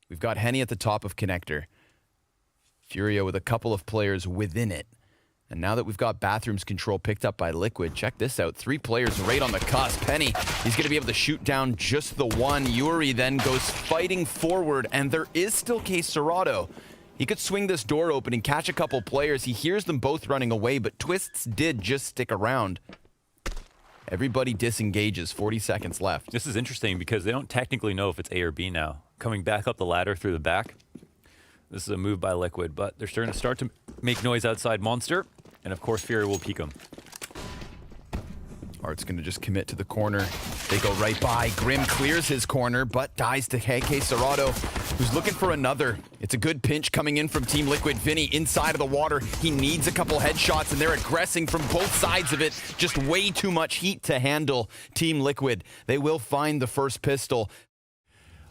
We've got Henny at the top of connector. FURIA with a couple of players within it. And now that we've got bathrooms control picked up by Liquid, check this out. 3 players right on the cusp. Penny, he's going to be able to shoot down just the one. Yuri then goes fighting forward, and there is still Case Serrato. He could swing this door open and catch a couple players. He hears them both running away, but Twists did just stick around. Everybody disengages, 40 seconds left. This is interesting because they don't technically know if it's A or B now. Coming back up the ladder through the back. This is a move by Liquid, but they're starting to make noise outside Monster. And of course, FURIA will peek him. Art's going to just commit to the corner. They go right by. Grim clears his corner, but dies to Case Serrato, who's looking for another. It's a good pinch coming in from Team Liquid. Vinny inside of the water. He needs a couple headshots, and they're aggressing from both sides of it. Just way too much heat to handle Team Liquid. They will find the first pistol.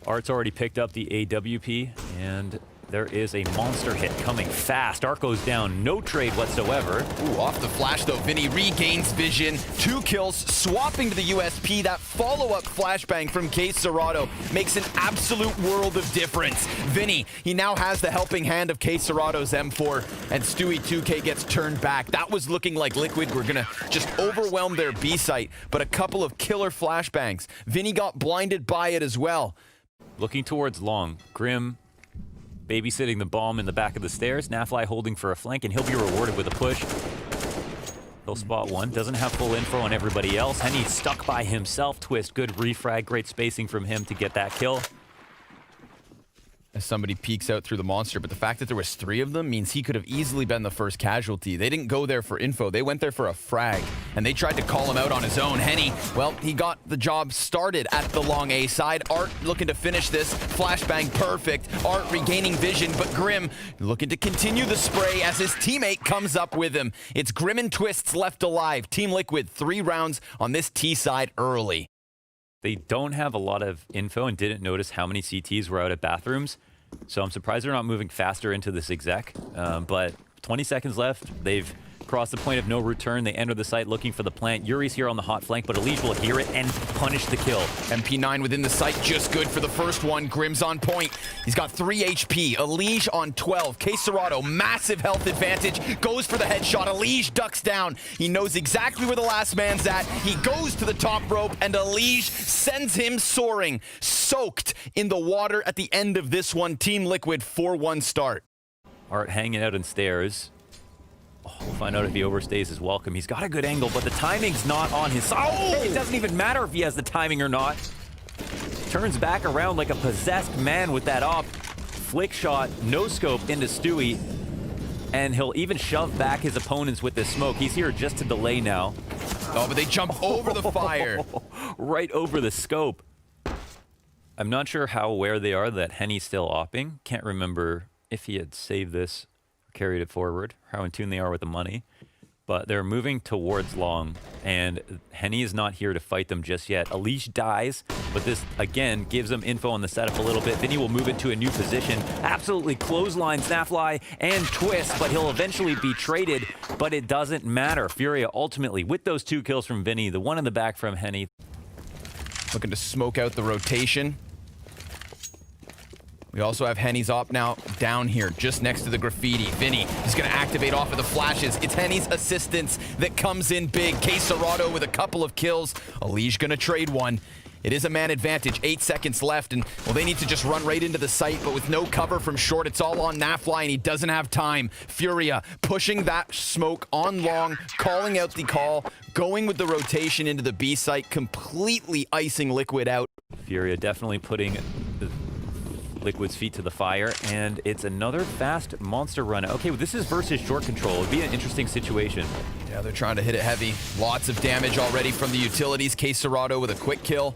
Art's already picked up the AWP, and there is a monster hit coming fast. Art goes down, no trade whatsoever. Ooh, off the flash though, Vinny regains vision. 2 kills, swapping to the USP. That follow-up flashbang from Case Serrato makes an absolute world of difference. Vinny, he now has the helping hand of Case Serrato's M4, and Stewie 2K gets turned back. That was looking like Liquid were gonna just overwhelm their B site, but a couple of killer flashbangs. Vinny got blinded by it as well. Looking towards long, Grim babysitting the bomb in the back of the stairs. Nafly holding for a flank, and he'll be rewarded with a push. He'll spot one. Doesn't have full info on everybody else. Henny stuck by himself. Twist, good refrag. Great spacing from him to get that kill. As somebody peeks out through the monster, but the fact that there was 3 of them means he could have easily been the first casualty. They didn't go there for info. They went there for a frag, and they tried to call him out on his own. Henny, well, he got the job started at the long A side. Art looking to finish this. Flashbang perfect. Art regaining vision, but Grim looking to continue the spray as his teammate comes up with him. It's Grim and Twists left alive. Team Liquid, 3 rounds on this T side early. They don't have a lot of info and didn't notice how many CTs were out at bathrooms. So I'm surprised they're not moving faster into this exec. But 20 seconds left. They've crossed the point of no return. They enter the site looking for the plant. Yuri's here on the hot flank, but Elige will hear it and punish the kill. MP9 within the site, just good for the first one. Grim's on point. He's got 3 HP. Elige on 12. Case Serrato, massive health advantage. Goes for the headshot. Elige ducks down. He knows exactly where the last man's at. He goes to the top rope, and Elige sends him soaring. Soaked in the water at the end of this one. Team Liquid, 4-1 start. Art hanging out in stairs. We'll find out if he overstays his welcome. He's got a good angle, but the timing's not on his side. Oh! It doesn't even matter if he has the timing or not. Turns back around like a possessed man with that op. Flick shot, no scope into Stewie. And he'll even shove back his opponents with this smoke. He's here just to delay now. Oh, but they jump over the fire. Right over the scope. I'm not sure how aware they are that Henny's still opping. Can't remember if he had saved this, carried it forward, how in tune they are with the money. But they're moving towards long, and Henny is not here to fight them just yet. Elige dies, but this, again, gives them info on the setup a little bit. Vinny will move into a new position. Absolutely clotheslines Nafly and Twist, but he'll eventually be traded, but it doesn't matter. FURIA ultimately, with those 2 kills from Vinny, the one in the back from Henny. Looking to smoke out the rotation. We also have Henny's op now down here, just next to the graffiti. Vinny is going to activate off of the flashes. It's Henny's assistance that comes in big. Case Serrato with a couple of kills. Elige going to trade one. It is a man advantage, 8 seconds left, and, well, they need to just run right into the site, but with no cover from short, it's all on Nafly, and he doesn't have time. FURIA pushing that smoke on long, calling out the call, going with the rotation into the B site, completely icing Liquid out. FURIA definitely putting Liquid's feet to the fire, and it's another fast monster run. Okay, well, this is versus short control. It would be an interesting situation. Yeah, they're trying to hit it heavy. Lots of damage already from the utilities. Case Serrato with a quick kill.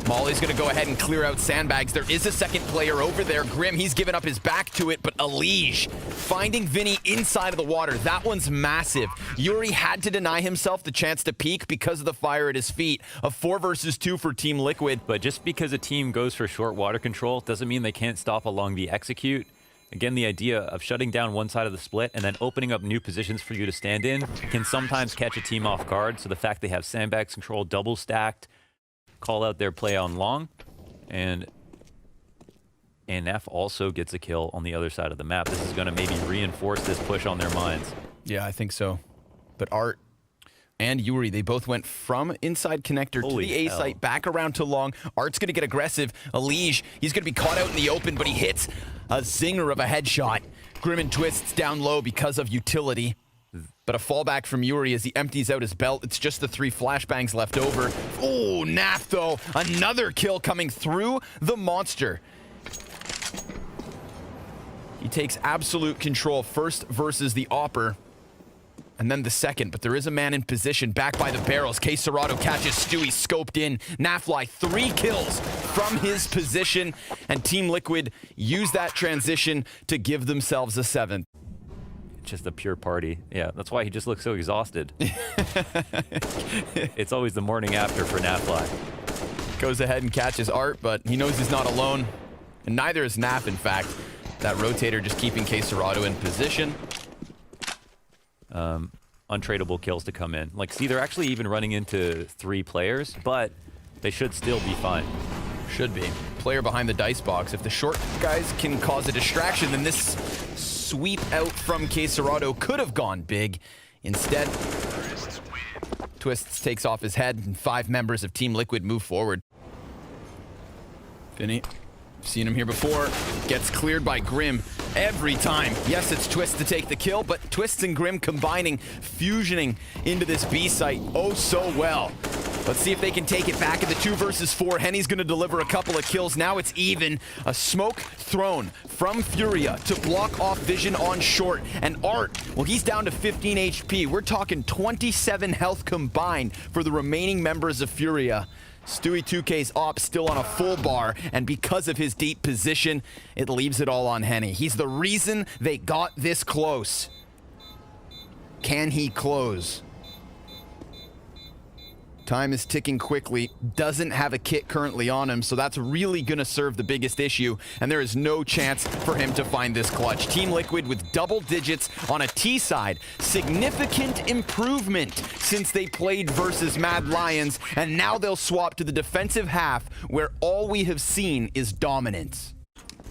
Molly's going to go ahead and clear out sandbags. There is a second player over there. Grim, he's given up his back to it, but Elige finding Vinny inside of the water. That one's massive. Yuri had to deny himself the chance to peek because of the fire at his feet. A 4 versus 2 for Team Liquid. But just because a team goes for short water control doesn't mean they can't stop along the execute. Again, the idea of shutting down one side of the split and then opening up new positions for you to stand in can sometimes catch a team off guard. So the fact they have sandbags control double stacked, call out their play on long, and And Neff also gets a kill on the other side of the map. This is going to maybe reinforce this push on their minds. Yeah, I think so. But Art and Yuri, they both went from inside connector Holy to the A hell. site, back around to long. Art's going to get aggressive. Elige, he's going to be caught out in the open, but he hits a zinger of a headshot. Grim and Twists down low because of utility. But a fallback from Yuri as he empties out his belt. It's just the 3 flashbangs left over. Oh, Naf, though. Another kill coming through the monster. He takes absolute control first versus the Opper. And then the second, but there is a man in position back by the barrels. K. Serrato catches Stewie scoped in. Nafly 3 kills from his position, and Team Liquid use that transition to give themselves a 7th. Just a pure party. Yeah, that's why he just looks so exhausted. It's always the morning after for Nafly. Goes ahead and catches Art, but he knows he's not alone. And neither is Naf, in fact. That rotator just keeping K. Serrato in position. Untradeable kills to come in. Like, see, they're actually even running into 3 players, but they should still be fine. Should be. Player behind the dice box. If the short guys can cause a distraction, then this sweep out from K. Serrato could have gone big. Instead, Twists takes off his head, and 5 members of Team Liquid move forward. Vinny, seen him here before. Gets cleared by Grim every time. Yes, it's Twist to take the kill, but Twists and Grim combining, fusioning into this B site oh so well. Let's see if they can take it back in the 2 versus 4. Henny's going to deliver a couple of kills. Now it's even. A smoke thrown from Furia to block off vision on short. And Art, well, he's down to 15 HP. We're talking 27 health combined for the remaining members of Furia. Stewie 2K's op still on a full bar, and because of his deep position, it leaves it all on Henny. He's the reason they got this close. Can he close? Time is ticking quickly. Doesn't have a kit currently on him, so that's really going to serve the biggest issue, and there is no chance for him to find this clutch. Team Liquid with double digits on a T side. Significant improvement since they played versus Mad Lions, and now they'll swap to the defensive half, where all we have seen is dominance.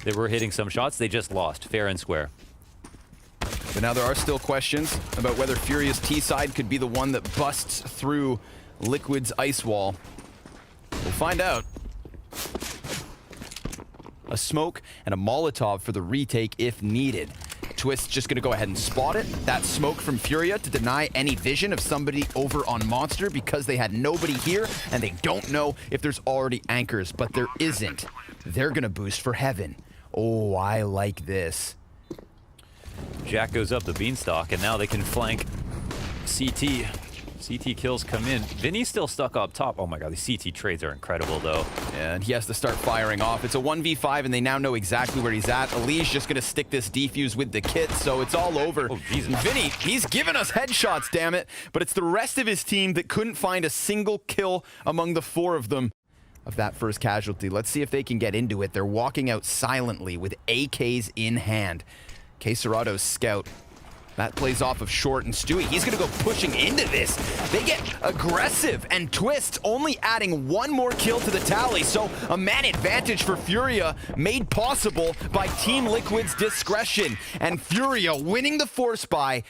They were hitting some shots. They just lost, fair and square. But now there are still questions about whether Furia's T side could be the one that busts through Liquid's ice wall. We'll find out. A smoke and a Molotov for the retake if needed. Twist's just going to go ahead and spot it. That smoke from Furia to deny any vision of somebody over on Monster because they had nobody here and they don't know if there's already anchors, but there isn't. They're going to boost for heaven. Oh, I like this. Jack goes up the beanstalk, and now they can flank CT. CT kills come in. Vinny's still stuck up top. Oh my god, these CT trades are incredible, though. And he has to start firing off. It's a 1v5, and they now know exactly where he's at. Ali's just going to stick this defuse with the kit, so it's all over. Oh, Jesus. Vinny, he's giving us headshots, damn it. But it's the rest of his team that couldn't find a single kill among the 4 of them of that first casualty. Let's see if they can get into it. They're walking out silently with AKs in hand. K. Serrato's scout. That plays off of short, and Stewie, he's going to go pushing into this. They get aggressive, and Twist only adding 1 more kill to the tally, so a man advantage for Furia made possible by Team Liquid's discretion, and Furia winning the force by...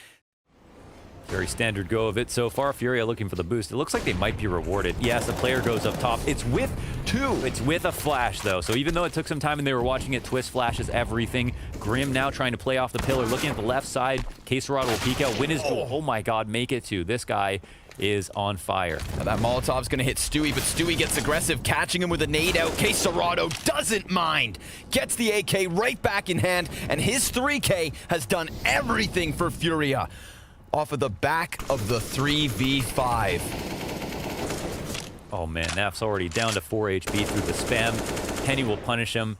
Very standard go of it so far. Furia looking for the boost. It looks like they might be rewarded. Yes, a player goes up top. It's with 2. It's with a flash, though. So even though it took some time and they were watching it, Twist flashes everything. Grim now trying to play off the pillar. Looking at the left side. K. Serrato will peek out. Win his goal. Oh my god, make it 2. This guy is on fire. Now that Molotov's going to hit Stewie, but Stewie gets aggressive, catching him with a nade out. K. Serrato doesn't mind. Gets the AK right back in hand, and his 3K has done everything for Furia. Off of the back of the 3v5. Oh man, Naf's already down to 4 HP through the spam. Henny will punish him,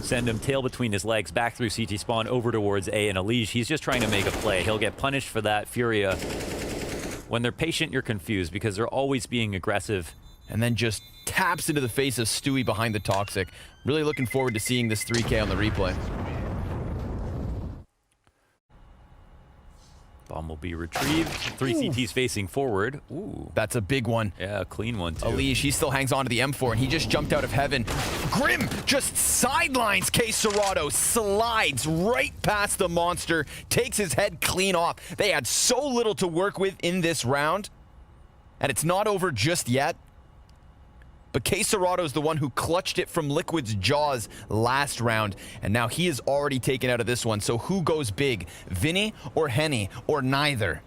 send him tail between his legs, back through CT spawn, over towards A, and Elige, he's just trying to make a play. He'll get punished for that. Furia, when they're patient, you're confused because they're always being aggressive. And then just taps into the face of Stewie behind the Toxic. Really looking forward to seeing this 3K on the replay. Bomb will be retrieved. 3 CTs facing forward. Ooh. That's a big one. Yeah, a clean one, too. Alish, he still hangs on to the M4, and he just jumped out of heaven. Grim just sidelines K Serrato, slides right past the monster, takes his head clean off. They had so little to work with in this round, and it's not over just yet. But K Serrato's the one who clutched it from Liquid's jaws last round, and now he is already taken out of this one. So who goes big? Vinny or Henny, or neither?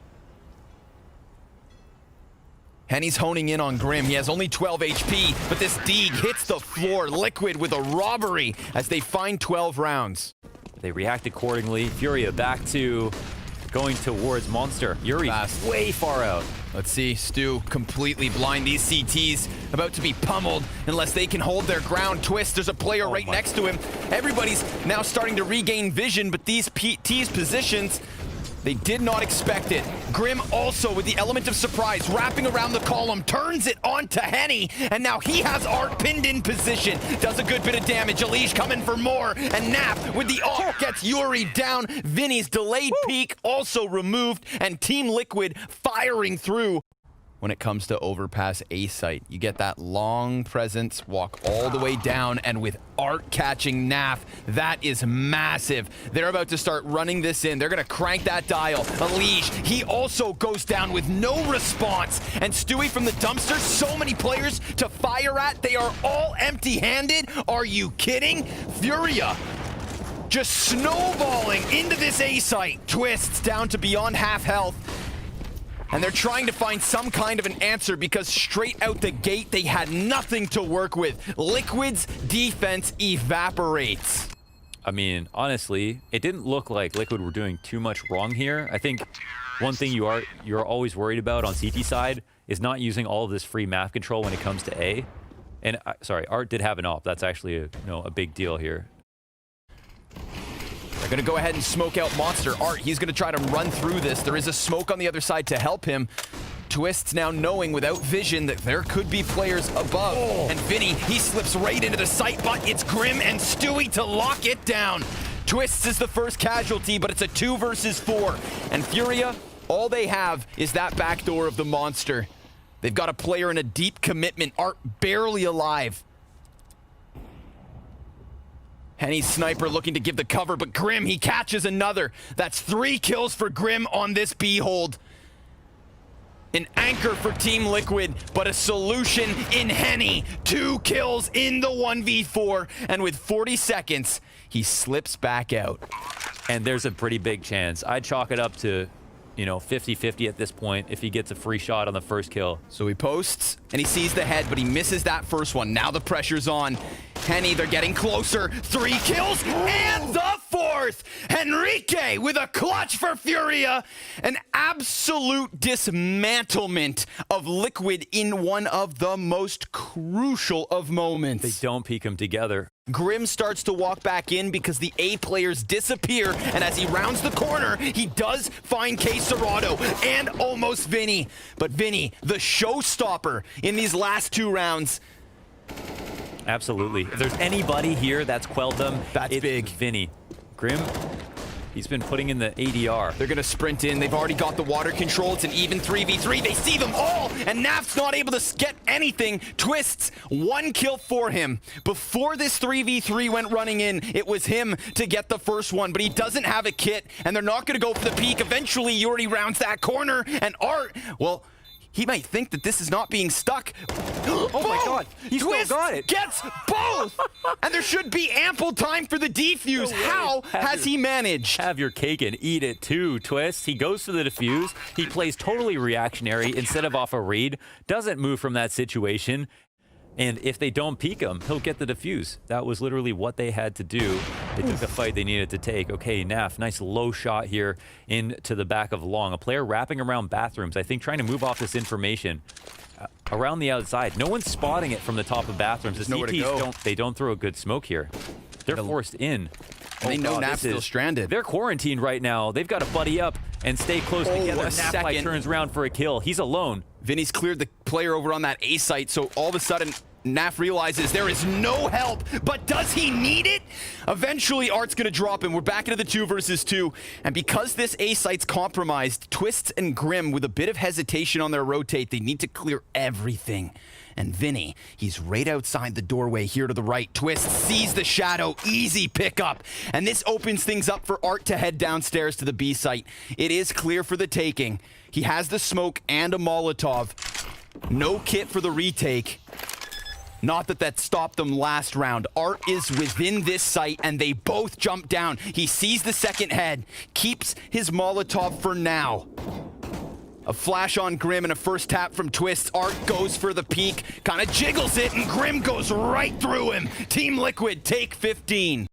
Henny's honing in on Grim. He has only 12 HP, but this Deeg hits the floor. Liquid with a robbery as they find 12 rounds. They react accordingly. Furia back to going towards Monster. Yuri way far out. Let's see, Stu completely blind. These CTs about to be pummeled unless they can hold their ground. Twist, there's a player right next to him. Everybody's now starting to regain vision, but these PT's positions, they did not expect it. Grim also with the element of surprise, wrapping around the column, turns it onto Henny, and now he has Art pinned in position. Does a good bit of damage. Alish coming for more, and Nap with the ult gets Yuri down. Vinny's delayed peak also removed, and Team Liquid firing through. When it comes to overpass A site, you get that long presence, walk all the way down, and with Art catching Naf, that is massive. They're about to start running this in. They're gonna crank that dial. Alish, he also goes down with no response. And Stewie from the dumpster, so many players to fire at. They are all empty-handed. Are you kidding? Furia just snowballing into this A site. Twists down to beyond half health. And they're trying to find some kind of an answer because straight out the gate, they had nothing to work with. Liquid's defense evaporates. I mean, honestly, it didn't look like Liquid were doing too much wrong here. I think one thing you're always worried about on CT side is not using all of this free map control when it comes to A. And sorry, Art did have an op. That's actually a big deal here. They're gonna go ahead and smoke out Monster. Art, he's gonna try to run through this. There is a smoke on the other side to help him. Twists now knowing without vision that there could be players above. And Vinny, he slips right into the site, but it's Grim and Stewie to lock it down. Twists is the first casualty, but it's a 2 versus 4. And Furia, all they have is that back door of the Monster. They've got a player in a deep commitment. Art barely alive. Henny's sniper looking to give the cover, but Grim, he catches another. That's 3 kills for Grim on this B-hold. An anchor for Team Liquid, but a solution in Henny. 2 kills in the 1v4, and with 40 seconds, he slips back out. And there's a pretty big chance. I'd chalk it up to, 50-50 at this point if he gets a free shot on the first kill. So he posts, and he sees the head, but he misses that first one. Now the pressure's on. Henny, they're getting closer. 3 kills, and the 4th! Henrique with a clutch for Furia. An absolute dismantlement of Liquid in one of the most crucial of moments. They don't peek them together. Grim starts to walk back in because the A players disappear, and as he rounds the corner, he does find K Serrato and almost Vinny. But Vinny, the showstopper in these last 2 rounds. Absolutely. If there's anybody here that's quelled them, it's big. Vinny. Grim, he's been putting in the ADR. They're gonna sprint in. They've already got the water control. It's an even 3v3. They see them all, and Naf's not able to get anything. Twists, 1 kill for him. Before this 3v3 went running in, it was him to get the first one, but he doesn't have a kit, and they're not gonna go for the peak. Eventually, Yuri rounds that corner, and Art, well, he might think that this is not being stuck. Oh my God, he still got it. Gets both! And there should be ample time for the defuse. How has he managed? Have your cake and eat it too, Twist. He goes for the defuse. He plays totally reactionary instead of off a read. Doesn't move from that situation. And if they don't peek him, he'll get the defuse. That was literally what they had to do. They took the fight they needed to take. Okay, Naf, nice low shot here into the back of Long. A player wrapping around bathrooms, I think trying to move off this information around the outside. No one's spotting it from the top of bathrooms. The CTs don't throw a good smoke here. They're forced in. They know Naf's still stranded. They're quarantined right now. They've got to buddy up and stay close together. Naf turns around for a kill. He's alone. Vinny's cleared the player over on that A site, so all of a sudden, Naf realizes there is no help, but does he need it? Eventually, Art's gonna drop him. We're back into the 2 versus 2. And because this A site's compromised, Twists and Grim, with a bit of hesitation on their rotate, they need to clear everything. And Vinny, he's right outside the doorway here to the right. Twist sees the shadow, easy pickup. And this opens things up for Art to head downstairs to the B site. It is clear for the taking. He has the smoke and a Molotov. No kit for the retake. Not that stopped them last round. Art is within this site, and they both jump down. He sees the second head, keeps his Molotov for now. A flash on Grim and a first tap from Twist. Art goes for the peek, kind of jiggles it, and Grim goes right through him. Team Liquid take 15.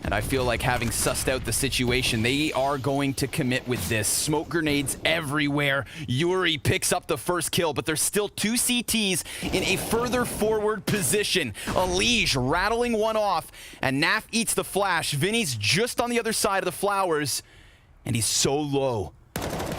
And I feel like, having sussed out the situation, they are going to commit with this. Smoke grenades everywhere. Yuri picks up the first kill, but there's still 2 CTs in a further forward position. Elige rattling one off, and Naf eats the flash. Vinny's just on the other side of the flowers, and he's so low.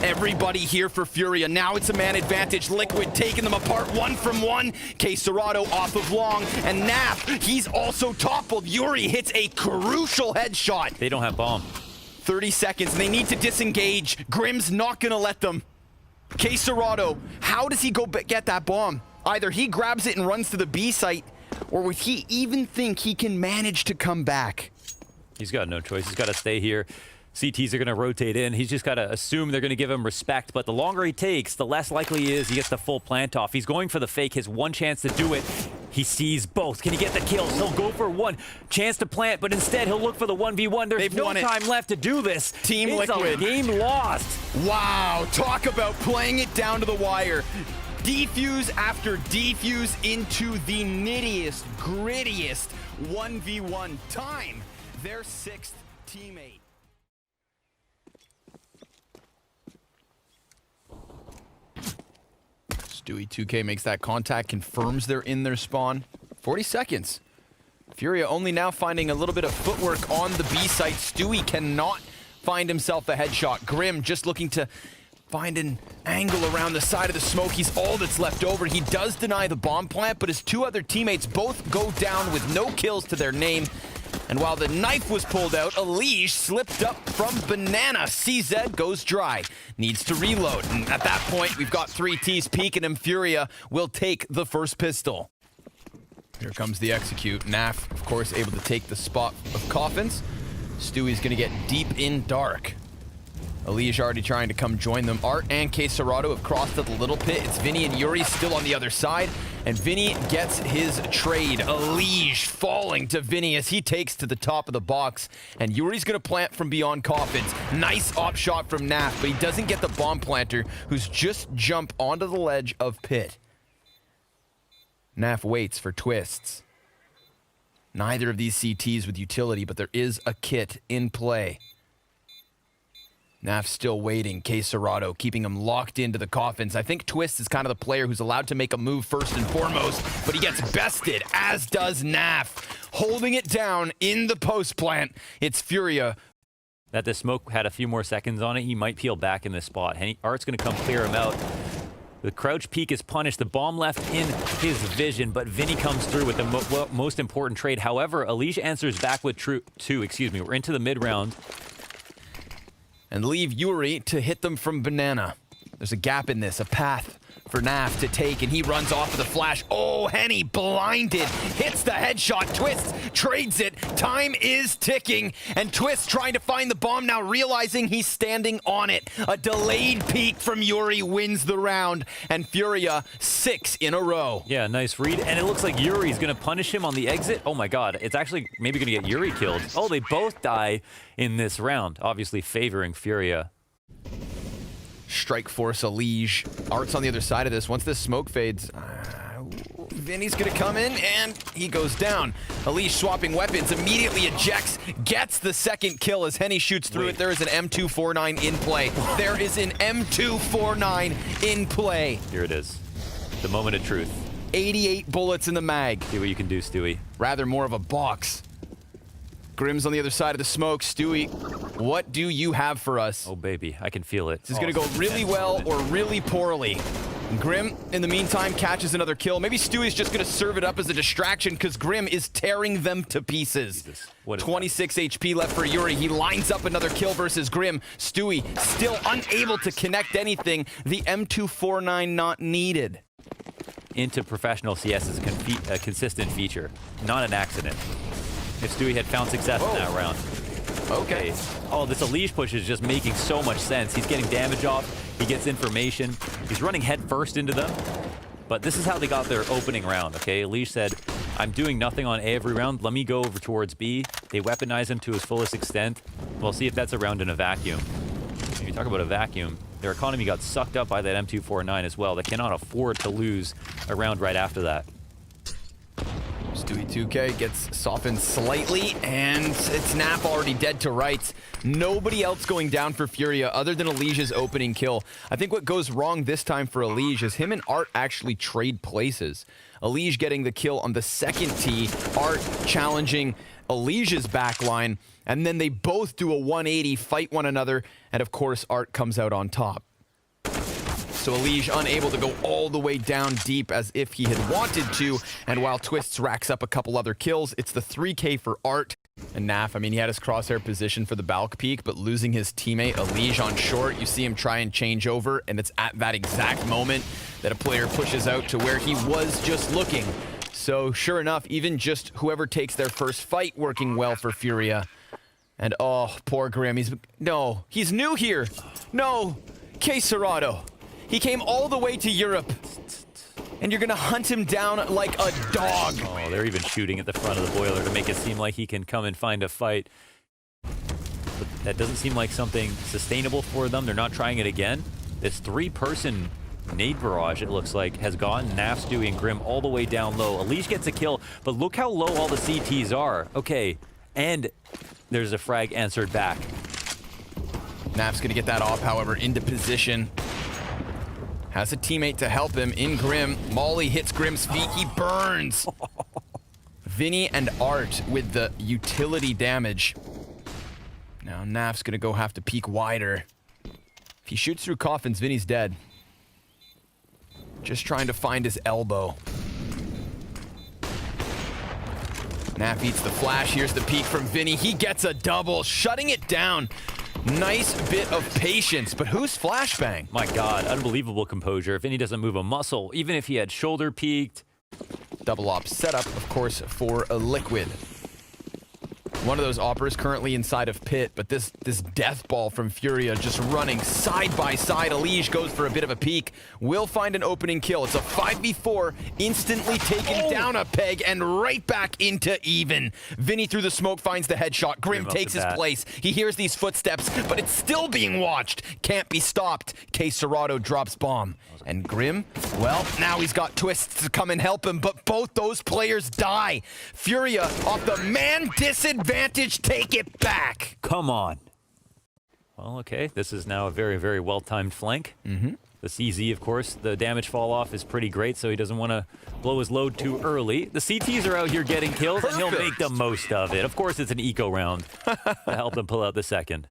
Everybody here for Furia. Now it's a man advantage. Liquid taking them apart 1 from 1. K Serrato off of long. And Naf, he's also toppled. Yuri hits a crucial headshot. They don't have bomb. 30 seconds. They need to disengage. Grim's not going to let them. K Serrato, how does he go get that bomb? Either he grabs it and runs to the B site, or would he even think he can manage to come back? He's got no choice. He's got to stay here. CTs are going to rotate in. He's just got to assume they're going to give him respect, but the longer he takes, the less likely he is he gets the full plant off. He's going for the fake, his one chance to do it. He sees both. Can he get the kills? He'll go for one chance to plant, but instead he'll look for the 1v1. There's no time left to do this. Team Liquid. Liquid. It's a game lost. Wow, talk about playing it down to the wire. Defuse after defuse into the nittiest, grittiest 1v1 time. Their 6th teammate. Stewie 2K makes that contact, confirms they're in their spawn. 40 seconds. Furia only now finding a little bit of footwork on the B site. Stewie cannot find himself a headshot. Grim just looking to find an angle around the side of the smoke. He's all that's left over. He does deny the bomb plant, but his 2 other teammates both go down with no kills to their name. And while the knife was pulled out, Elige slipped up from Banana. CZ goes dry. Needs to reload. And at that point, we've got 3 Ts peeking him. Furia will take the first pistol. Here comes the execute. Naf, of course, able to take the spot of Coffins. Stewie's going to get deep in dark. Elige already trying to come join them. Art and K Serrato have crossed at the little pit. It's Vinny and Yuri still on the other side. And Vinny gets his trade. Elige falling to Vinny as he takes to the top of the box. And Yuri's going to plant from beyond Coffins. Nice op shot from Naf, but he doesn't get the bomb planter, who's just jumped onto the ledge of pit. Naf waits for Twists. Neither of these CTs with utility, but there is a kit in play. Naf still waiting. K Serrato keeping him locked into the Coffins. I think Twist is kind of the player who's allowed to make a move first and foremost, but he gets bested, as does Naf. Holding it down in the post plant. It's Furia. That the smoke had a few more seconds on it, he might peel back in this spot. Art's going to come clear him out. The crouch peek is punished. The bomb left in his vision, but Vinny comes through with the most important trade. However, Elige answers back with two. We're into the mid round. And leave Yuri to hit them from Banana. There's a gap in this, a path for Naf to take, and he runs off of the flash. Oh, Henny blinded, hits the headshot. Twist trades it. Time is ticking, and Twist trying to find the bomb now, realizing he's standing on it. A delayed peek from Yuri wins the round, and Furia 6 in a row. Yeah, nice read, and it looks like Yuri's gonna punish him on the exit. Oh my god, it's actually maybe gonna get Yuri killed. Oh, they both die in this round, obviously favoring Furia. Strike force Elige. Art's on the other side of this. Once this smoke fades, Vinny's gonna come in, and he goes down. Elige swapping weapons, immediately ejects, gets the second kill as Henny shoots through it. There is an M249 in play. There is an M249 in play. Here it is. The moment of truth. 88 bullets in the mag. See what you can do, Stewie. Rather more of a box. Grim's on the other side of the smoke. Stewie, what do you have for us? Oh, baby, I can feel it. This is going to go really well or really poorly. Grim, in the meantime, catches another kill. Maybe Stewie's just going to serve it up as a distraction because Grim is tearing them to pieces. 26 HP left for Yuri. He lines up another kill versus Grim. Stewie still unable to connect anything. The M249 not needed. Into professional CS is a consistent feature, not an accident. If Stewie had found success in that round. Okay. Oh, this Elige push is just making so much sense. He's getting damage off. He gets information. He's running head first into them. But this is how they got their opening round, okay? Elige said, I'm doing nothing on A every round. Let me go over towards B. They weaponize him to his fullest extent. We'll see if that's a round in a vacuum. If you talk about a vacuum, their economy got sucked up by that M249 as well. They cannot afford to lose a round right after that. Stewie 2K gets softened slightly, and it's Nap already dead to rights. Nobody else going down for Furia other than Elige's opening kill. I think what goes wrong this time for Elige is him and Art actually trade places. Elige getting the kill on the second tee, Art challenging Elige's backline, and then they both do a 180, fight one another, and of course Art comes out on top. So Elige unable to go all the way down deep as if he had wanted to, and while Twists racks up a couple other kills, it's the 3K for Art. And Naf, I mean, he had his crosshair position for the Balk peak, but losing his teammate Elige on short, you see him try and change over, and it's at that exact moment that a player pushes out to where he was just looking. So sure enough, even just whoever takes their first fight working well for Furia. And oh, poor Grim, he's new here. No, Que Serrato. He came all the way to Europe, and you're going to hunt him down like a dog. Oh, they're even shooting at the front of the boiler to make it seem like he can come and find a fight. But that doesn't seem like something sustainable for them. They're not trying it again. This three-person nade barrage, it looks like, has gotten Naf, Stewie, and Grim all the way down low. Elige gets a kill, but look how low all the CTs are. Okay, and there's a frag answered back. Naf's going to get that off, however, into position. Has a teammate to help him in Grim. Molly hits Grim's feet. He burns. Vinny and Art with the utility damage. Now Naf's going to have to peek wider. If he shoots through coffins, Vinny's dead. Just trying to find his elbow. Naf eats the flash. Here's the peek from Vinny. He gets a double, shutting it down. Nice bit of patience, but who's flashbang? My God, unbelievable composure. If Vinny doesn't move a muscle, even if he had shoulder peeked. Double op setup, of course, for a Liquid. One of those operas currently inside of pit, but this death ball from Furia just running side by side. Elige goes for a bit of a peek. Will find an opening kill. It's a 5v4, instantly taken down a peg and right back into even. Vinny through the smoke finds the headshot. Grim takes his place. He hears these footsteps, but it's still being watched. Can't be stopped. Que Serrato drops bomb. And Grim, well, now he's got Twists to come and help him, but both those players die. Furia off the man disadvantage, take it back. Come on. Well, okay, this is now a very, very well-timed flank. The CZ, of course, the damage fall off is pretty great, so he doesn't want to blow his load too early. The CTs are out here getting kills, and he'll make the most of it. Of course, it's an eco round to help them pull out the second.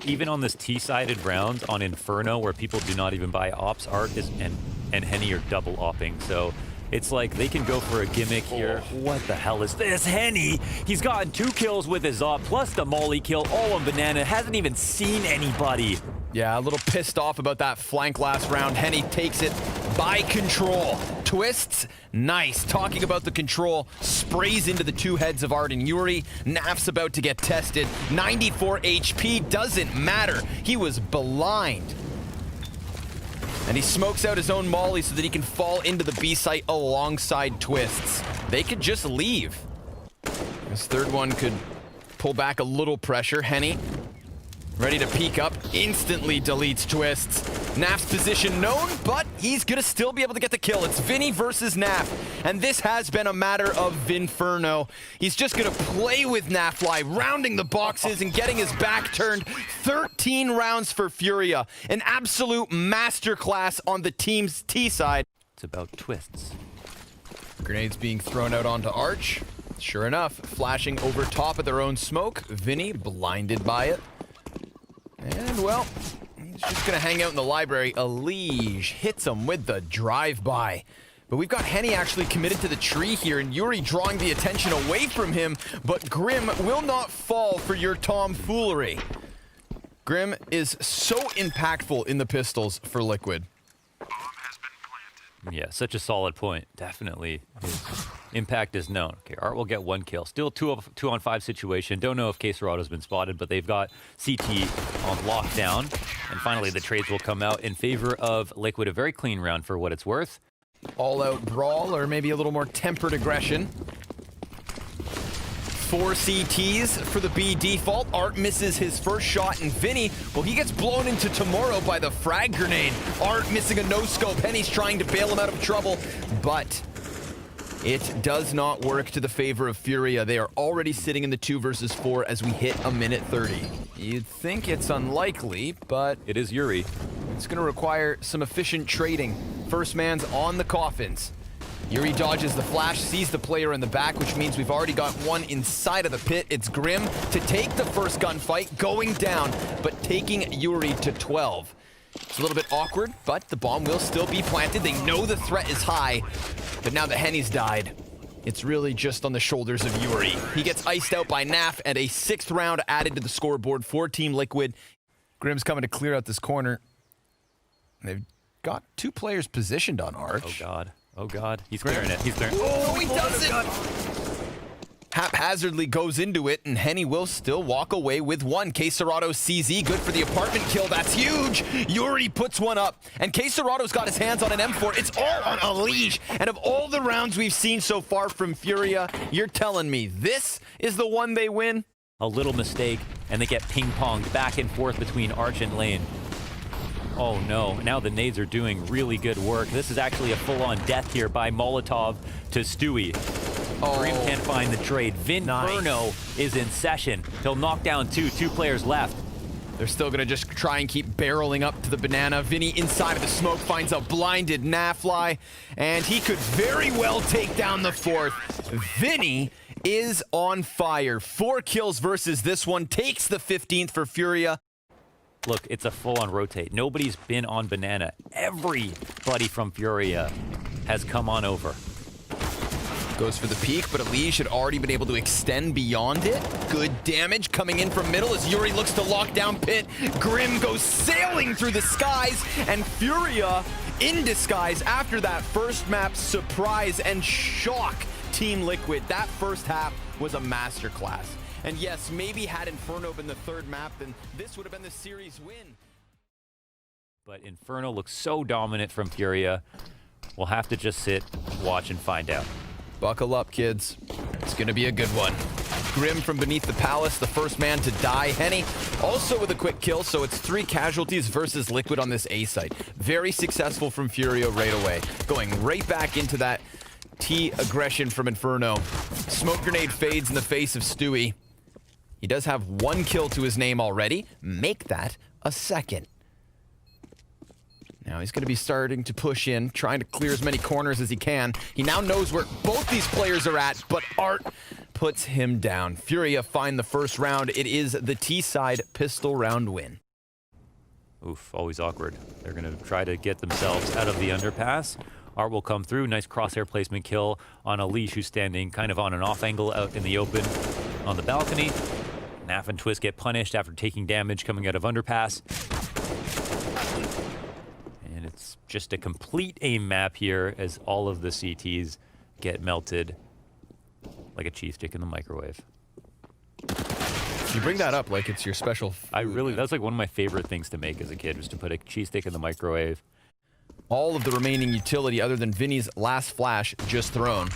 Even on this T-sided round on Inferno, where people do not even buy ops, Art and Henny are double opping. So it's like they can go for a gimmick here. What the hell is this? Henny, he's gotten 2 kills with his op, plus the Molly kill, all on Banana. Hasn't even seen anybody. Yeah, a little pissed off about that flank last round. Henny takes it by control. Twists, nice. Talking about the control, sprays into the 2 heads of Art and Yuri. Naf's about to get tested. 94 HP, doesn't matter. He was blind. And he smokes out his own Molly so that he can fall into the B site alongside Twists. They could just leave. This third one could pull back a little pressure. Henny ready to peek up, instantly deletes Twists. Naf's position known, but he's gonna still be able to get the kill. It's Vinny versus Naf, and this has been a matter of Vinferno. He's just gonna play with Nafly, rounding the boxes and getting his back turned. 13 rounds for Furia, an absolute masterclass on the team's T side. It's about Twists. Grenades being thrown out onto Arch. Sure enough, flashing over top of their own smoke. Vinny blinded by it. And, well, He's just going to hang out in the library. Elige hits him with the drive-by. But we've got Henny actually committed to the tree here, and Yuri drawing the attention away from him, but Grim will not fall for your tomfoolery. Grim is so impactful in the pistols for Liquid. Yeah, such a solid point. Definitely. His impact is known. Okay, Art will get 1 kill. Still 2-on-5 situation. Don't know if Queserado's been spotted, but they've got CT on lockdown. And finally, the trades will come out in favor of Liquid. A very clean round for what it's worth. All-out brawl, or maybe a little more tempered aggression. 4 CTs for the B default. Art misses his first shot, and Vinny, well, he gets blown into tomorrow by the frag grenade. Art missing a no-scope. Henny's trying to bail him out of trouble, but it does not work to the favor of Furia. They are already sitting in the 2 versus 4 as we hit a minute 30. You'd think it's unlikely, but it is Yuri. It's going to require some efficient trading. First man's on the coffins. Yuri dodges the flash, sees the player in the back, which means we've already got one inside of the pit. It's Grim to take the first gunfight, going down, but taking Yuri to 12. It's a little bit awkward, but the bomb will still be planted. They know the threat is high, but now that Henny's died, it's really just on the shoulders of Yuri. He gets iced out by Naf, and a 6th round added to the scoreboard for Team Liquid. Grim's coming to clear out this corner. They've got 2 players positioned on Arch. Oh, God. Oh, God. He's clearing it. He's clearing it. Oh, he doesn't! Haphazardly goes into it, and Henny will still walk away with 1. Queserado CZ, good for the apartment kill. That's huge! Yuri puts 1 up, and Queserado's got his hands on an M4. It's all on Elige. And of all the rounds we've seen so far from Furia, you're telling me this is the one they win? A little mistake, and they get ping-ponged back and forth between Arch and Lane. Oh no, now the nades are doing really good work. This is actually a full-on death here by Molotov to Stewie. Oh. Grim can't find the trade. Vinferno is in session. He'll knock down 2 players left. They're still gonna just try and keep barreling up to the banana. Vinny inside of the smoke finds a blinded Nafly, and he could very well take down the 4th. Vinny is on fire. 4 kills versus this one, takes the 15th for Furia. Look, it's a full-on rotate. Nobody's been on banana. Everybody from Furia has come on over. Goes for the peak, but Elige had already been able to extend beyond it. Good damage coming in from middle as Yuri looks to lock down pit. Grim goes sailing through the skies, and Furia in disguise after that first map surprise and shock Team Liquid. That first half was a masterclass. And yes, maybe had Inferno been the 3rd map, then this would have been the series win. But Inferno looks so dominant from Furia. We'll have to just sit, watch, and find out. Buckle up, kids. It's gonna be a good one. Grim from beneath the palace, the first man to die. Henny also with a quick kill, so it's 3 casualties versus Liquid on this A site. Very successful from Furia right away. Going right back into that T aggression from Inferno. Smoke grenade fades in the face of Stewie. He does have 1 kill to his name already. Make that a 2nd. Now he's going to be starting to push in, trying to clear as many corners as he can. He now knows where both these players are at, but Art puts him down. Furia find the first round. It is the T-side pistol round win. Oof, always awkward. They're going to try to get themselves out of the underpass. Art will come through. Nice crosshair placement kill on Elige, who's standing kind of on an off angle out in the open on the balcony. Naf and Twist get punished after taking damage coming out of underpass. And it's just a complete aim map here as all of the CTs get melted like a cheese stick in the microwave. You bring that up like it's your special food. That's like one of my favorite things to make as a kid, was to put a cheese stick in the microwave. All of the remaining utility other than Vinny's last flash just thrown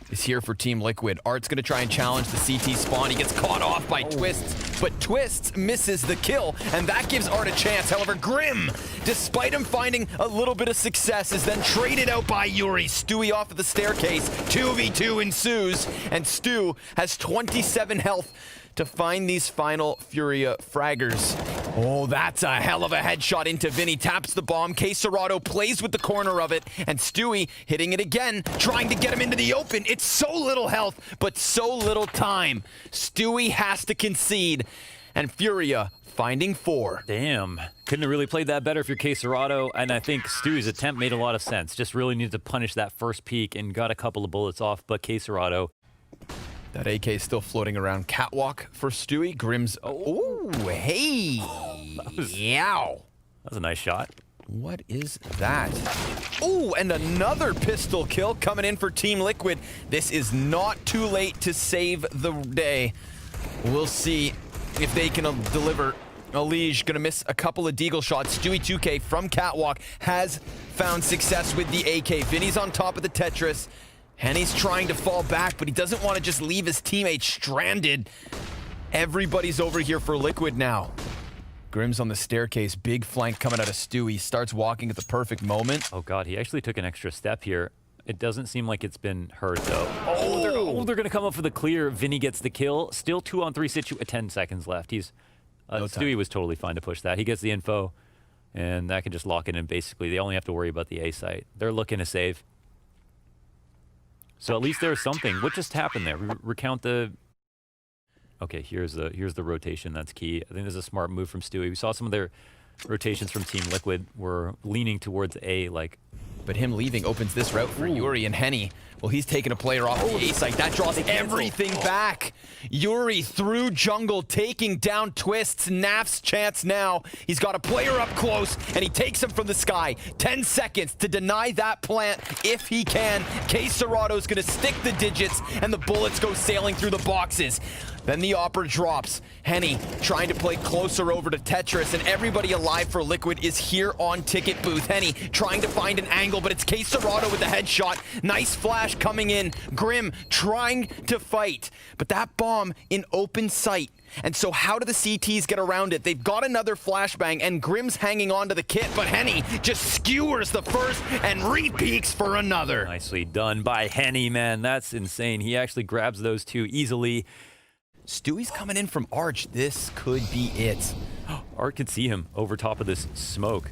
is here for Team Liquid. Art's gonna try and challenge the CT spawn. He gets caught off by Twists, but Twists misses the kill, and that gives Art a chance. However, Grim, despite him finding a little bit of success, is then traded out by Yuri. Stewie off of the staircase. 2v2 ensues, and Stu has 27 health to find these final Furia fraggers. Oh, that's a hell of a headshot into Vinny. Taps the bomb. Queserado plays with the corner of it. And Stewie hitting it again, trying to get him into the open. It's so little health, but so little time. Stewie has to concede. And Furia finding 4. Damn. Couldn't have really played that better if you're Caserado, and I think Stewie's attempt made a lot of sense. Just really needed to punish that first peek and got a couple of bullets off, but Caserado. That AK is still floating around. Catwalk for Stewie. Grimm's. Oh, hey. Yow. That was a nice shot. What is that? Oh, and another pistol kill coming in for Team Liquid. This is not too late to save the day. We'll see if they can deliver. Elige gonna miss a couple of deagle shots. Stewie 2K from Catwalk has found success with the AK. Vinny's on top of the Tetris. Henny's trying to fall back, but he doesn't want to just leave his teammates stranded. Everybody's over here for Liquid now. Grimm's on the staircase. Big flank coming out of Stewie. Starts walking at the perfect moment. Oh god, he actually took an extra step here. It doesn't seem like it's been hurt though. Oh, they're gonna come up for the clear. Vinny gets the kill. Still 2-on-3 situ. 10 seconds left. He's Stewie was totally fine to push that. He gets the info, and that can just lock it in. Basically, they only have to worry about the A site. They're looking to save. So at least there's something. What just happened there? Recount the. Okay, here's the rotation. That's key. I think this is a smart move from Stewie. We saw some of their rotations from Team Liquid were leaning towards A, like. But him leaving opens this route for Yuri and Henny. Well, he's taking a player off the A site. That draws everything back. Yuri through jungle, taking down Twists. Naf's chance now. He's got a player up close, and he takes him from the sky. 10 seconds to deny that plant if he can. Caserado's going to stick the digits, and the bullets go sailing through the boxes. Then the Opera drops. Henny trying to play closer over to Tetris, and everybody alive for Liquid is here on Ticket Booth. Henny trying to find an angle, but it's Caserado with the headshot. Nice flash coming in. Grimm trying to fight, but that bomb in open sight. And so how do the CTs get around it? They've got another flashbang, and Grimm's hanging on to the kit, but Henny just skewers the first and re-peeks for another. Nicely done by Henny, man. That's insane. He actually grabs those two easily. Stewie's coming in from Arch. This could be it. Art can see him over top of this smoke.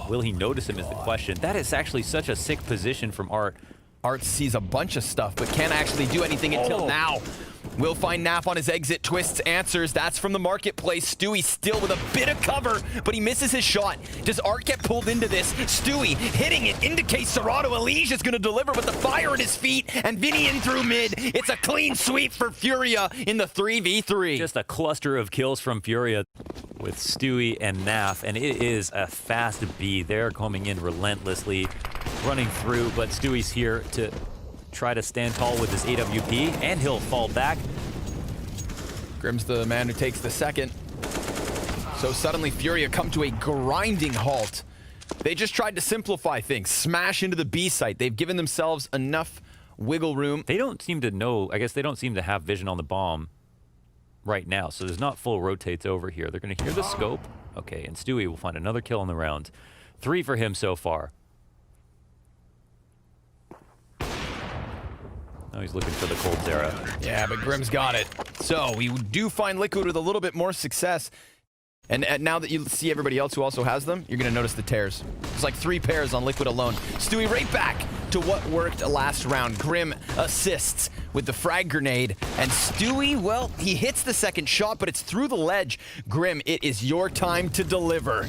Will he notice him is the question. That is actually such a sick position from Art. Art sees a bunch of stuff, but can't actually do anything until now. We'll find Naf on his exit. Twists answers. That's from the marketplace. Stewie still with a bit of cover, but he misses his shot. Does Art get pulled into this? Stewie hitting it into Caserado. Elige is going to deliver with the fire at his feet, and Vinny in through mid. It's a clean sweep for Furia in the 3v3. Just a cluster of kills from Furia with Stewie and Naf, and it is a fast B. They're coming in relentlessly, running through, but Stewie's here to try to stand tall with his AWP, and he'll fall back. Grimm's the man who takes the second. So suddenly Furia come to a grinding halt. They just tried to simplify things, smash into the B site. They've given themselves enough wiggle room. They don't seem to know, I guess they don't seem to have vision on the bomb right now, so there's not full rotates over here. They're going to hear the scope. Okay, and Stewie will find another kill in the round. 3 for him so far. Now he's looking for the cold Zera. Yeah, but Grimm's got it. So we do find Liquid with a little bit more success. And now that you see everybody else who also has them, you're going to notice the tears. There's like 3 pairs on Liquid alone. Stewie right back to what worked last round. Grimm assists with the frag grenade. And Stewie, well, he hits the second shot, but it's through the ledge. Grimm, it is your time to deliver.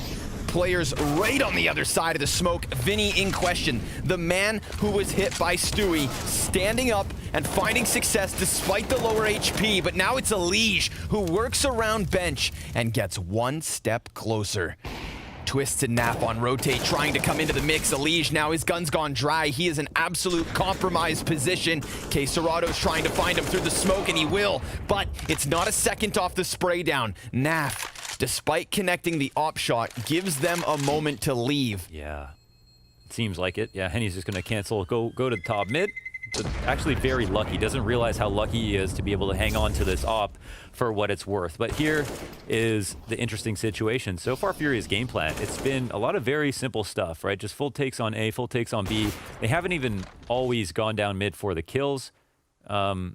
Players right on the other side of the smoke. Vinny in question. The man who was hit by Stewie standing up and finding success despite the lower HP. But now it's Elige who works around bench and gets one step closer. Twists and Nap on rotate, trying to come into the mix. Elige now, his gun's gone dry. He is an absolute compromised position. Caserado's trying to find him through the smoke, and he will. But it's not a second off the spray down. Nap, despite connecting the op shot, gives them a moment to leave. Yeah, it seems like it. Yeah, Henny's just going to cancel, go to the top mid. But actually very lucky. Doesn't realize how lucky he is to be able to hang on to this op for what it's worth. But here is the interesting situation. So far, Furia's game plan, it's been a lot of very simple stuff, right? Just full takes on A, full takes on B. They haven't even always gone down mid for the kills. See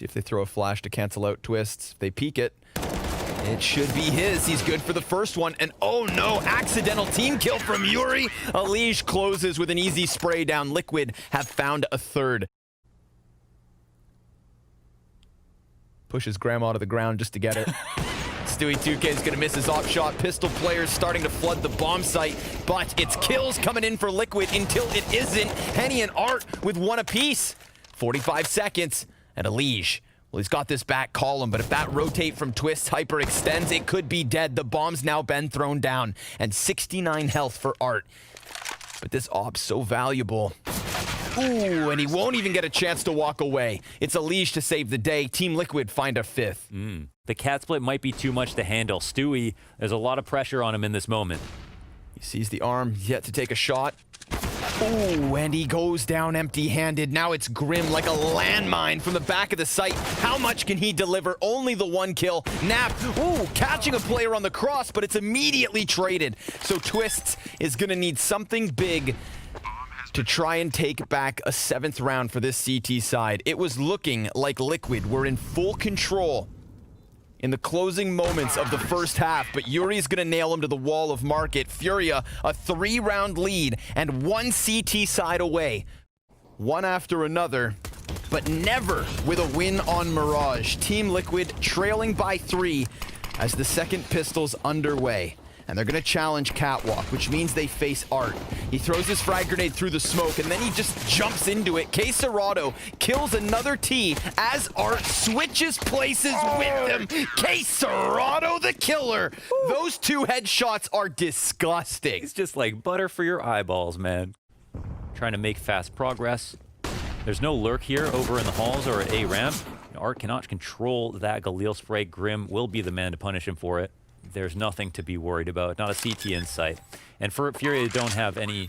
if they throw a flash to cancel out Twists. If they peek it, it should be his. He's good for the first one. And oh no, accidental team kill from Yuri. Elige closes with an easy spray down. Liquid have found a third. Pushes Grandma to the ground just to get it. Stewie 2K is going to miss his op shot. Pistol players starting to flood the bomb site, but it's kills coming in for Liquid until it isn't. Henny and Art with one apiece. 45 seconds, and Elige. Well, he's got this back column, but if that rotate from Twist hyperextends, it could be dead. The bomb's now been thrown down, and 69 health for Art. But this op's so valuable. Ooh, and he won't even get a chance to walk away. It's Elige to save the day. Team Liquid find a fifth. The cat split might be too much to handle. Stewie, there's a lot of pressure on him in this moment. He sees the arm, yet to take a shot. Ooh, and he goes down empty-handed. Now it's Grim like a landmine from the back of the site. How much can he deliver? Only the one kill. Nap, ooh, catching a player on the cross, but it's immediately traded. So Twists is gonna need something big to try and take back a 7th round for this CT side. It was looking like Liquid were in full control in the closing moments of the first half, but Yuri's gonna nail him to the wall of Market. FURIA, a 3-round lead and one CT side away. One after another, but never with a win on Mirage. Team Liquid trailing by 3 as the second pistol's underway. And they're gonna challenge Catwalk, which means they face Art. He throws his frag grenade through the smoke, and then he just jumps into it. K-Serrato kills another T as Art switches places with him. K-Serrato the killer. Those 2 headshots are disgusting. It's just like butter for your eyeballs, man. Trying to make fast progress. There's no lurk here over in the halls or at A ramp. Art cannot control that Galil spray. Grim will be the man to punish him for it. There's nothing to be worried about, not a CT in sight. And for FURIA, don't have any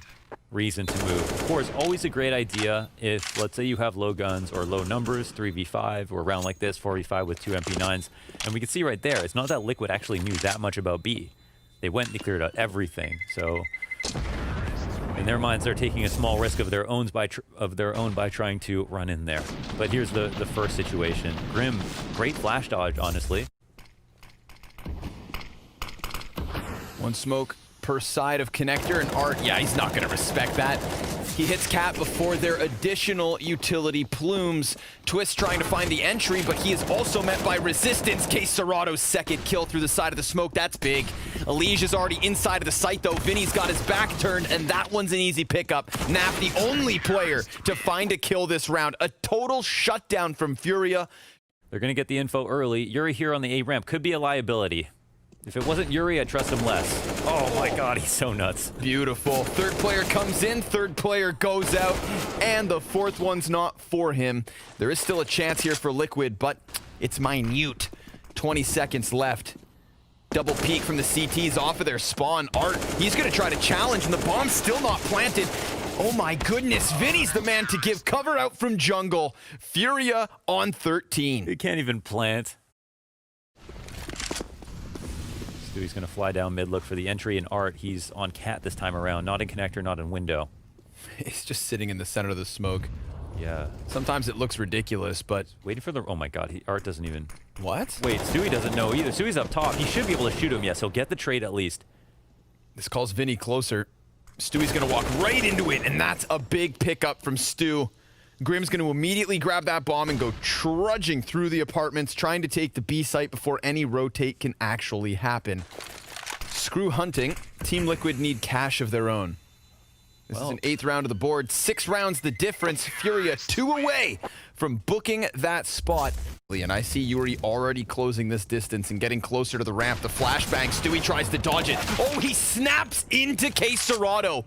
reason to move. Of course, always a great idea if, let's say you have low guns or low numbers, 3v5, or a round like this, 4v5 with 2 MP9s. And we can see right there, it's not that Liquid actually knew that much about B. They went and they cleared out everything. So in their minds, they're taking a small risk of their own by trying to run in there. But here's the first situation. Grim, great flash dodge, honestly. One smoke per side of connector, and Art, yeah, he's not going to respect that. He hits Cat before their additional utility plumes. Twist trying to find the entry, but he is also met by resistance. K-Serrato's second kill through the side of the smoke. That's big. Elige is already inside of the site, though. Vinny's got his back turned, and that one's an easy pickup. Nap, the only player to find a kill this round. A total shutdown from FURIA. They're going to get the info early. Yuri here on the A ramp could be a liability. If it wasn't Yuri, I'd trust him less. Oh my god, he's so nuts. Beautiful. Third player comes in, third player goes out, and the 4th one's not for him. There is still a chance here for Liquid, but it's minute. 20 seconds left. Double peek from the CTs off of their spawn. Art, he's gonna try to challenge, and the bomb's still not planted. Oh my goodness, Vinny's the man to give cover out from jungle. FURIA on 13. He can't even plant. Stewie's going to fly down mid, look for the entry, and Art, he's on Cat this time around. Not in connector, not in window. He's just sitting in the center of the smoke. Yeah. Sometimes it looks ridiculous, but... Waiting for the... Oh my god, Art doesn't even... What? Wait, Stewie doesn't know either. Stewie's up top. He should be able to shoot him. Yes, he'll get the trade at least. This calls Vinny closer. Stewie's going to walk right into it, and that's a big pickup from Stu. Grim's going to immediately grab that bomb and go trudging through the apartments, trying to take the B site before any rotate can actually happen. Screw hunting. Team Liquid need cash of their own. This is an 8th round of the board. 6 rounds the difference. FURIA 2 away from booking that spot. And I see Yuri already closing this distance and getting closer to the ramp. The flashbang. Stewie tries to dodge it. Oh, he snaps into K-Serrato.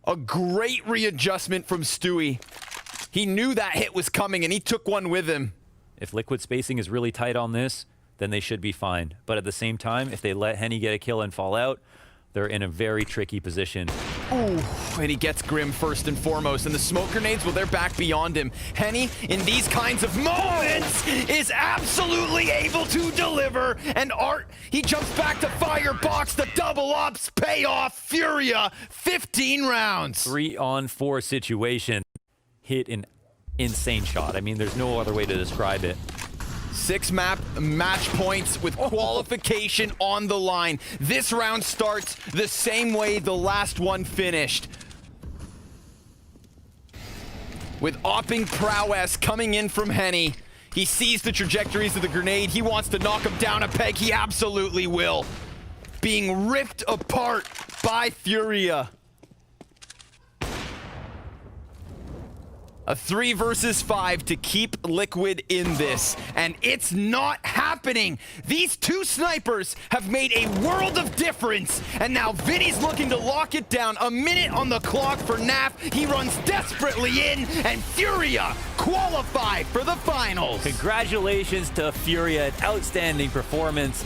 A great readjustment from Stewie. He knew that hit was coming, and he took one with him. If Liquid spacing is really tight on this, then they should be fine. But at the same time, if they let Henny get a kill and fall out, they're in a very tricky position. Ooh, and he gets Grim first and foremost, and the smoke grenades, well, they're back beyond him. Henny, in these kinds of moments, is absolutely able to deliver, and Art, he jumps back to firebox, the double ops payoff. FURIA, 15 rounds. 3-on-4 situation. Hit an insane shot. I mean, there's no other way to describe it. 6 map match points with qualification on the line. This round starts the same way the last one finished. With opping prowess coming in from Henny. He sees the trajectories of the grenade. He wants to knock him down a peg. He absolutely will. Being ripped apart by FURIA. A 3 versus 5 to keep Liquid in this, and it's not happening. These two snipers have made a world of difference, and now Vinny's looking to lock it down. A minute on the clock for NAF. He runs desperately in, and FURIA qualify for the finals. Congratulations to FURIA, an outstanding performance.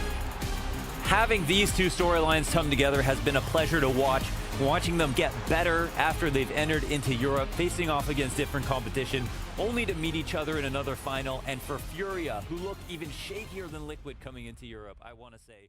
Having these two storylines come together has been a pleasure to watch. Watching them get better after they've entered into Europe, facing off against different competition, only to meet each other in another final. And for FURIA, who look even shakier than Liquid coming into Europe, I want to say